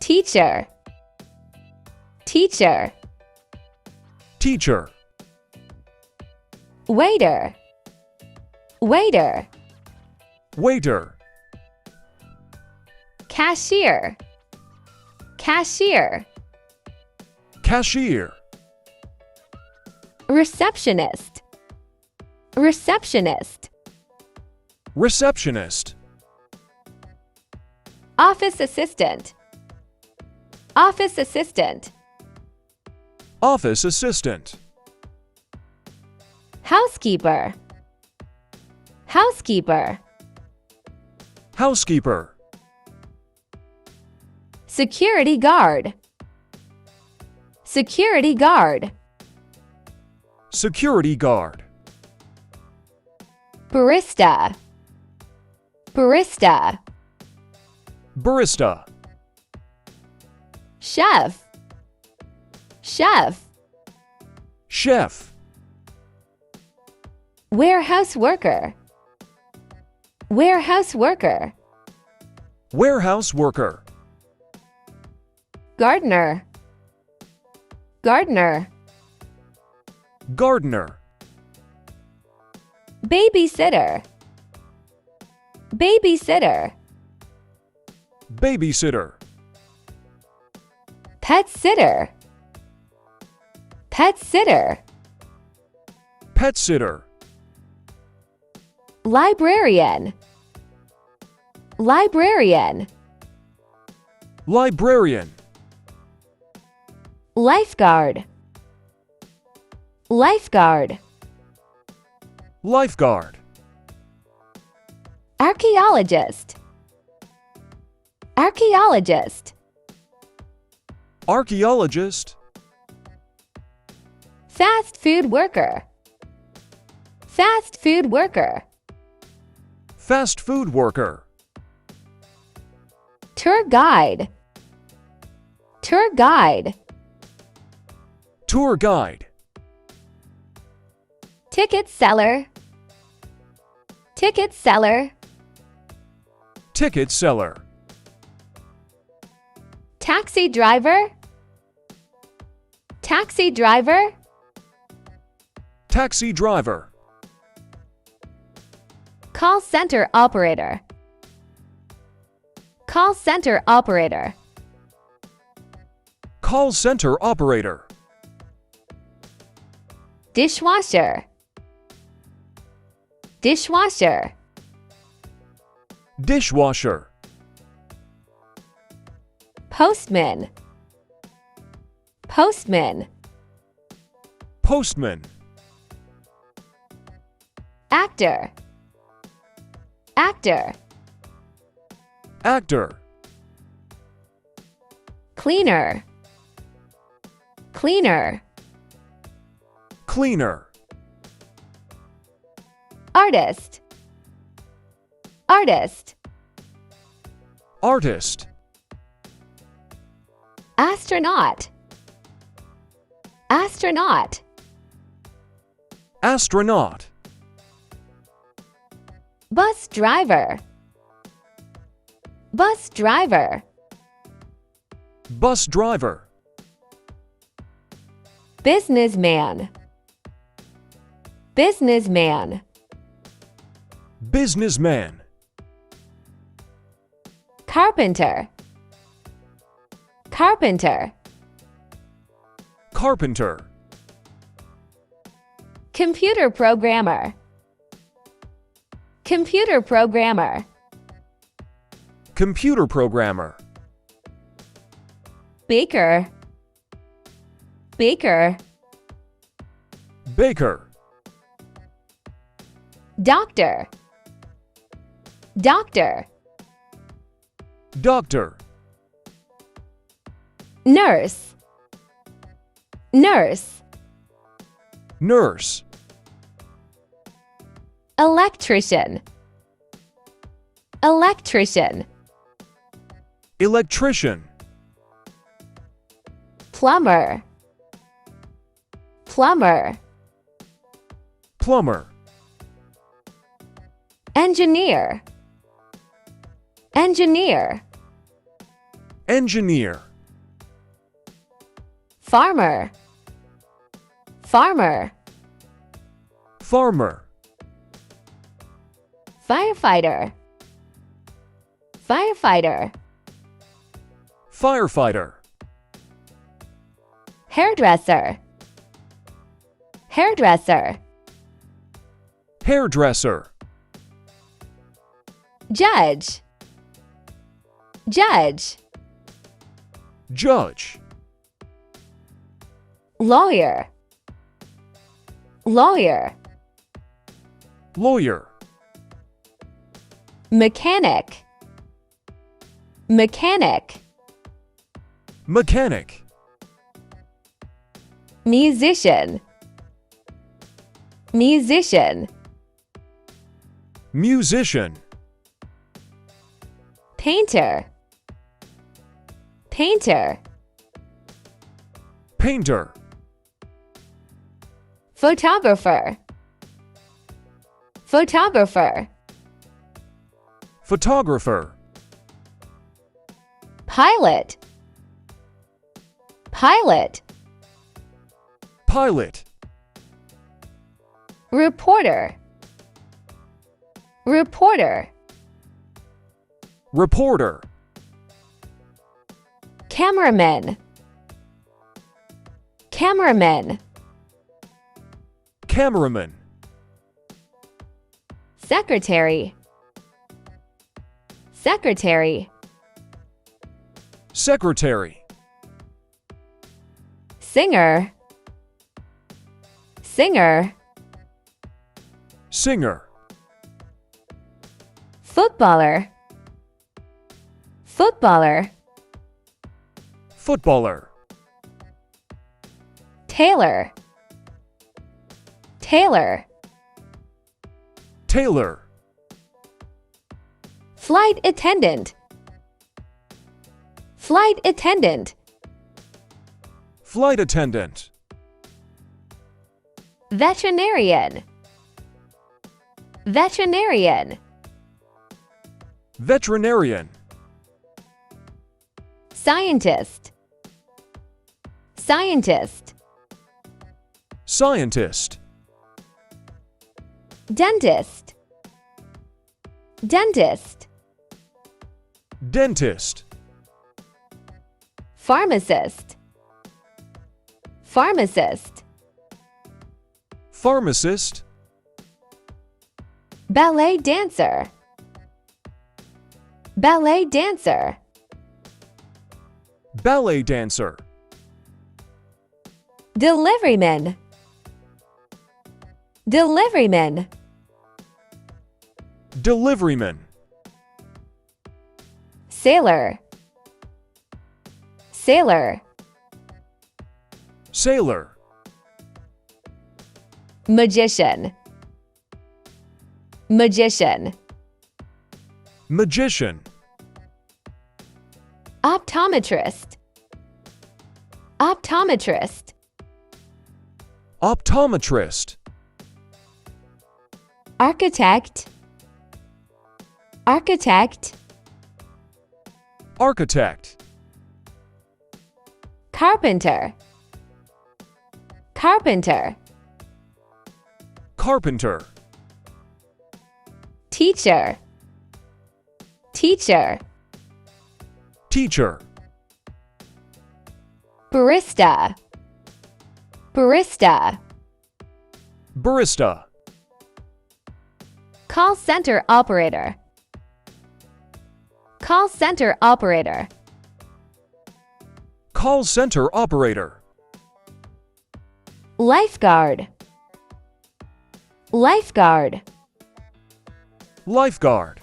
teacher, teacher, teacher, waiter, waiter, waiter, cashier, cashier, cashier, receptionist, receptionist, receptionist, office assistant, office assistant, office assistant, housekeeper, housekeeper, housekeeper, security guard, security guard, security guard, barista, barista, barista, chef, chef, chef, warehouse worker, warehouse worker, warehouse worker, gardener, gardener, gardener, babysitter, babysitter, babysitter, pet sitter, pet sitter, pet sitter, librarian, librarian, librarian, lifeguard, lifeguard, lifeguard, archaeologist, archaeologist, archaeologist, fast food worker, fast food worker, fast food worker, tour guide, tour guide, tour guide, ticket seller, ticket seller, ticket seller, taxi driver, taxi driver, taxi driver, call center operator, call center operator, call center operator, dishwasher, dishwasher, dishwasher, postman, postman, postman, actor, actor, actor, cleaner, cleaner, cleaner, artist, artist, artist, astronaut, astronaut, astronaut, bus driver, bus driver, bus driver, businessman, businessman, businessman, carpenter, carpenter, carpenter, computer programmer, computer programmer, computer programmer, baker, baker, baker, doctor, doctor, doctor, nurse, nurse, nurse, electrician, electrician, electrician, plumber, plumber, plumber, engineer, engineer, Engineer. Farmer. Farmer. Farmer. Firefighter. Firefighter. Firefighter. Hairdresser. Hairdresser. Hairdresser. Judge. Judge. Judge. Lawyer. Lawyer. Lawyer. Mechanic. Mechanic. Mechanic. Musician. Musician. Musician. Painter. Painter. Painter. Photographer. Photographer. Photographer. Pilot. Pilot. Pilot. Reporter. Reporter. Reporter. Cameraman. Cameraman. Cameraman. Secretary. Secretary. Secretary. Singer. Singer. Singer. Footballer. Footballer. Footballer. Tailor. Tailor. Tailor. Flight attendant. Flight attendant. Flight attendant. Veterinarian. Veterinarian. Veterinarian. Scientist. Scientist. Scientist. Dentist. Dentist. Dentist. Pharmacist. Pharmacist. Pharmacist. Ballet dancer. Ballet dancer. Ballet dancer. Deliveryman. Deliveryman. Deliveryman. Sailor. Sailor. Sailor. Magician. Magician. Magician. Optometrist. Optometrist. Optometrist. Architect. Architect. Architect. Carpenter. Carpenter. Carpenter. Teacher. Teacher. Teacher. Barista. Barista. Barista. Call center operator. Call center operator. Call center operator. Lifeguard. Lifeguard. Lifeguard.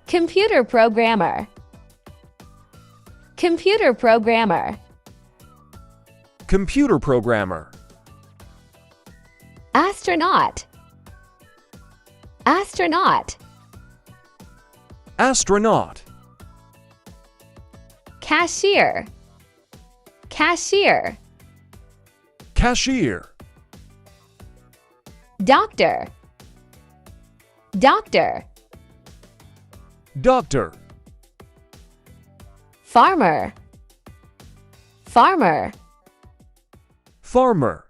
Computer programmer. Computer programmer. Computer programmer. Astronaut. Astronaut. Astronaut. Cashier. Cashier. Cashier. Doctor. Doctor. Doctor. farmer, farmer, farmer,